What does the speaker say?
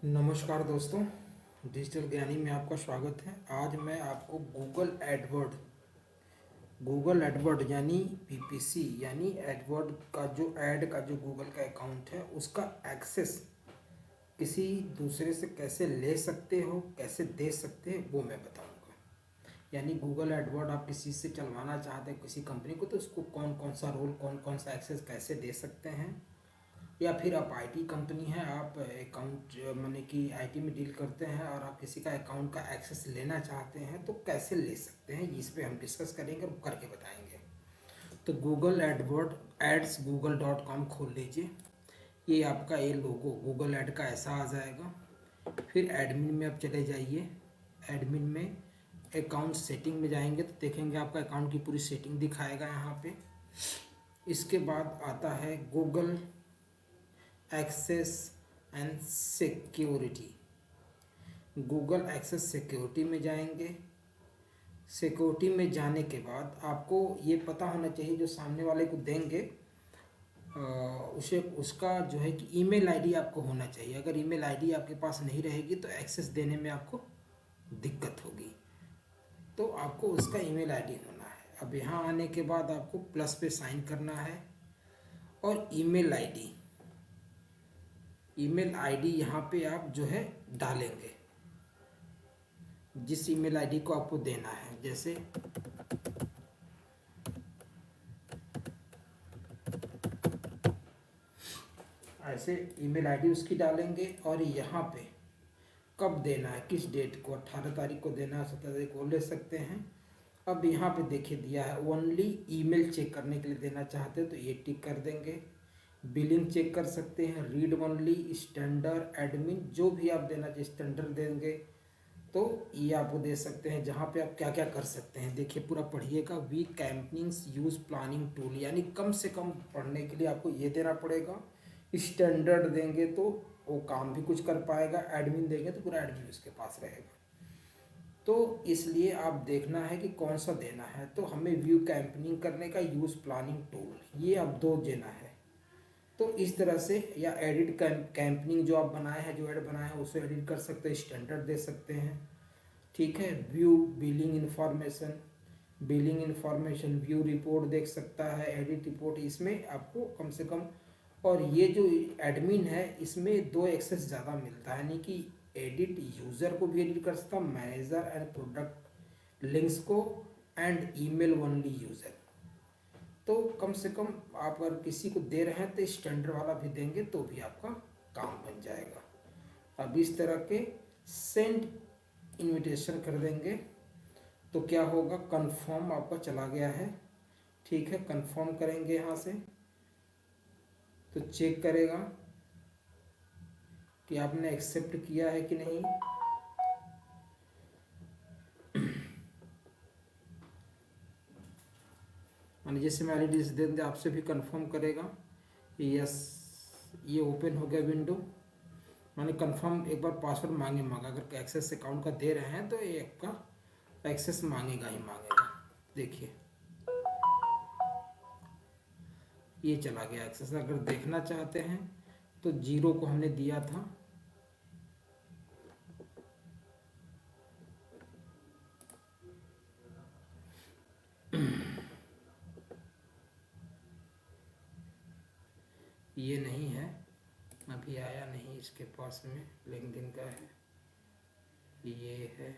नमस्कार दोस्तों, डिजिटल ज्ञानी में आपका स्वागत है। आज मैं आपको गूगल एडवर्ड यानी पीपीसी यानी एडवर्ड का जो ऐड का जो गूगल का अकाउंट है उसका एक्सेस किसी दूसरे से कैसे ले सकते हो, कैसे दे सकते हैं, वो मैं बताऊंगा। यानी गूगल एडवर्ड आप किसी से चलवाना चाहते हैं किसी कंपनी को, तो उसको कौन कौन सा रोल, कौन कौन सा एक्सेस कैसे दे सकते हैं। या फिर आप आईटी कंपनी है, आप अकाउंट माने कि आईटी में डील करते हैं और आप किसी का अकाउंट का एक्सेस लेना चाहते हैं तो कैसे ले सकते हैं, इस पे हम डिस्कस करेंगे और करके बताएंगे। तो गूगल एडवर्ड एड्स google.com खोल लीजिए। ये आपका ये लोगो गूगल ऐड का ऐसा आ जाएगा। फिर एडमिन में आप चले जाइए। एडमिन में अकाउंट सेटिंग में जाएंगे तो देखेंगे आपका अकाउंट की पूरी सेटिंग दिखाएगा यहाँ पे। इसके बाद आता है Google access and security. Google access security में जाएंगे। सिक्योरिटी में जाने के बाद आपको ये पता होना चाहिए जो सामने वाले को देंगे उसे उसका जो है कि ईमेल आईडी आपको होना चाहिए। अगर ईमेल आईडी आपके पास नहीं रहेगी तो एक्सेस देने में आपको दिक्कत होगी। तो आपको उसका ईमेल आईडी होना है। अब यहाँ आने के बाद आपको प्लस पे साइन करना है और ईमेल आईडी यहाँ पे आप जो है डालेंगे जिस ईमेल आईडी को आपको देना है। जैसे ऐसे ईमेल आईडी उसकी डालेंगे और यहाँ पे कब देना है, किस डेट को, 18 तारीख को देना है, 17 तारीख को ले सकते हैं। अब यहाँ पे देखिए दिया है ओनली ईमेल चेक करने के लिए देना चाहते हैं तो ये टिक कर देंगे। बिलिंग चेक कर सकते हैं, रीड ओनली, स्टैंडर्ड, एडमिन, जो भी आप देना चाहिए स्टैंडर्ड देंगे तो ये आपको दे सकते हैं। जहाँ पे आप क्या क्या कर सकते हैं देखिए पूरा पढ़िएगा। वी कैंपनिंग्स यूज प्लानिंग टूल, यानी कम से कम पढ़ने के लिए आपको ये देना पड़ेगा। स्टैंडर्ड देंगे तो वो काम भी कुछ कर पाएगा, एडमिन देंगे तो पूरा एडमिन उसके पास रहेगा। तो इसलिए आप देखना है कि कौन सा देना है। तो हमें व्यू कैंपनिंग करने का यूज़ प्लानिंग टूल, ये अब 2 देना है। तो इस तरह से, या एडिट कैंपनिंग जो आप बनाए हैं, जो एड बनाए हैं उसे एडिट कर सकते हैं, स्टैंडर्ड दे सकते हैं। ठीक है। View billing information, view report देख सकता है, एडिट रिपोर्ट, इसमें आपको कम से कम। और ये जो एडमिन है इसमें 2 एक्सेस ज़्यादा मिलता है, यानी कि एडिट यूज़र को भी एडिट कर सकता, मैनेजर एंड प्रोडक्ट लिंक्स को, एंड ईमेल ओनली यूज़र। तो कम से कम आप अगर किसी को दे रहे हैं तो स्टैंडर्ड वाला भी देंगे तो भी आपका काम बन जाएगा। अब इस तरह के सेंड इनविटेशन कर देंगे तो क्या होगा, कंफर्म आपका चला गया है। ठीक है, कंफर्म करेंगे यहाँ से तो चेक करेगा कि आपने एक्सेप्ट किया है कि नहीं। मान जैसे मैं एलईडी दे दें आपसे भी कंफर्म करेगा। यस, ये ओपन हो गया विंडो। माने कंफर्म एक बार पासवर्ड मांगा। अगर एक्सेस अकाउंट का दे रहे हैं तो ये आपका एक्सेस मांगेगा ही मांगेगा। देखिए ये चला गया एक्सेस। अगर देखना चाहते हैं तो 0 को हमने दिया था, ये नहीं है, अभी आया नहीं इसके पास में, लिंक्डइन का है, ये है।